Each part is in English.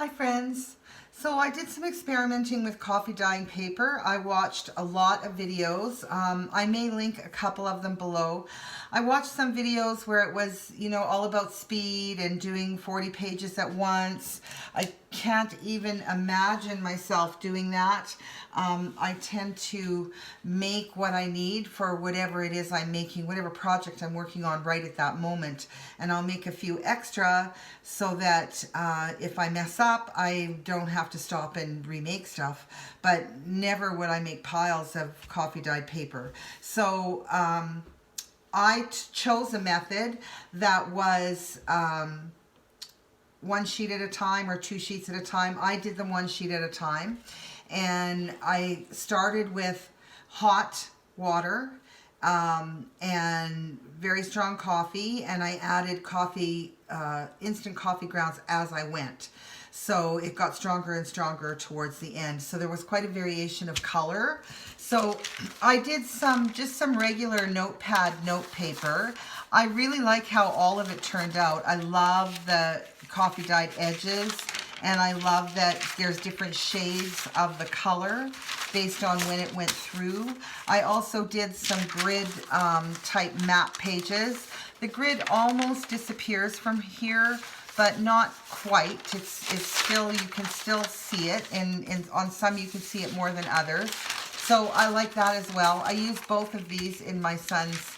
Hi friends. So I did some experimenting with coffee dyeing paper. I watched a lot of videos. I may link a couple of them below. I watched some videos where it was, all about speed and doing 40 pages at once. I can't even imagine myself doing that. I tend to make what I need for whatever it is I'm making, whatever project I'm working on right at that moment. And I'll make a few extra so that if I mess up, I don't have to stop and remake stuff. But never would I make piles of coffee dyed paper. So I chose a method that was one sheet at a time or 2 sheets at a time. I did them 1 sheet at a time. And I started with hot water and very strong coffee, and I added coffee, instant coffee grounds as I went. So it got stronger and stronger towards the end. So there was quite a variation of color. So I did just some regular notepad note paper. I really like how all of it turned out. I love the coffee dyed edges, and I love that there's different shades of the color based on when it went through. I also did some grid type map pages. The grid almost disappears from here, but not quite. It's still, you can still see it, and on some you can see it more than others. So I like that as well. I use both of these in my son's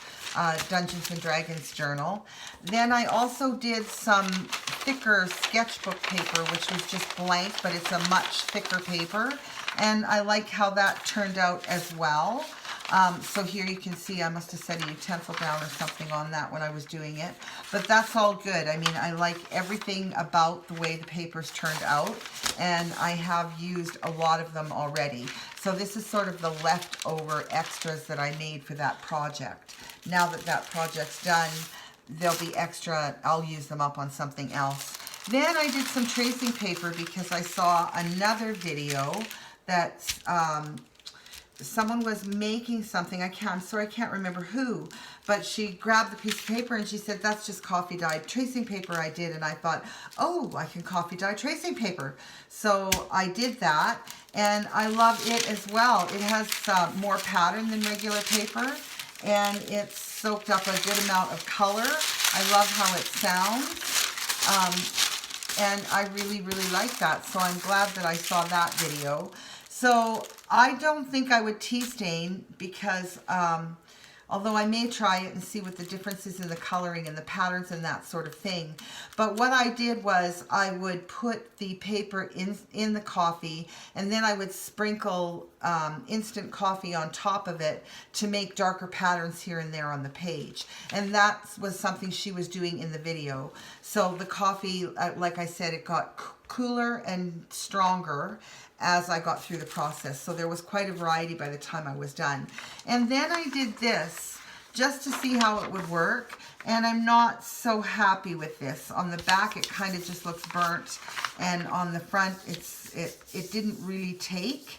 Dungeons and Dragons journal. Then I also did some thicker sketchbook paper, which was just blank, but it's a much thicker paper. And I like how that turned out as well. So here you can see I must have set a utensil down or something on that when I was doing it. But that's all good. I mean, I like everything about the way the papers turned out, and I have used a lot of them already. So this is sort of the leftover extras that I made for that project. Now that that project's done, there'll be extra, I'll use them up on something else. Then I did some tracing paper because I saw another video that someone was making something. I'm sorry, I can't remember who, but she grabbed the piece of paper and she said, that's just coffee dyed tracing paper I did. And I thought, oh, I can coffee dye tracing paper. So I did that, and I love it as well. It has more pattern than regular paper, and it's soaked up a good amount of color. I love how it sounds. And I really, really like that. So I'm glad that I saw that video. So I don't think I would tea stain because although I may try it and see what the difference is in the coloring and the patterns and that sort of thing. But what I did was I would put the paper in the coffee, and then I would sprinkle instant coffee on top of it to make darker patterns here and there on the page. And that was something she was doing in the video. So the coffee, like I said, it got cooler and stronger as I got through the process. So there was quite a variety by the time I was done. And then I did this just to see how it would work, and I'm not so happy with this. On the back it kind of just looks burnt, and on the front it didn't really take.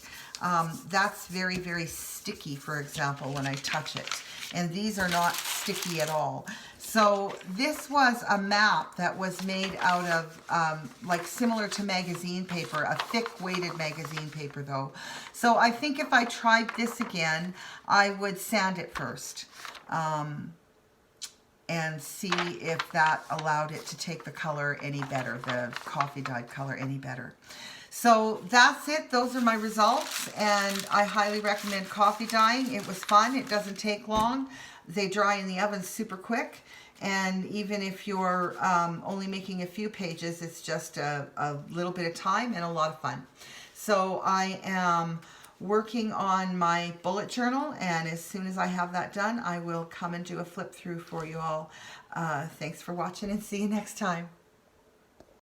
That's very, very sticky, for example, when I touch it. And these are not sticky at all. So this was a map that was made out of, like similar to magazine paper, a thick weighted magazine paper though. So I think if I tried this again, I would sand it first and see if that allowed it to take the color any better, the coffee dyed color any better. So that's it. Those are my results, and I highly recommend coffee dyeing. It was fun. It doesn't take long. They dry in the oven super quick, and even if you're only making a few pages, it's just a little bit of time and a lot of fun. So I am working on my bullet journal, and as soon as I have that done, I will come and do a flip through for you all. Thanks for watching, and see you next time.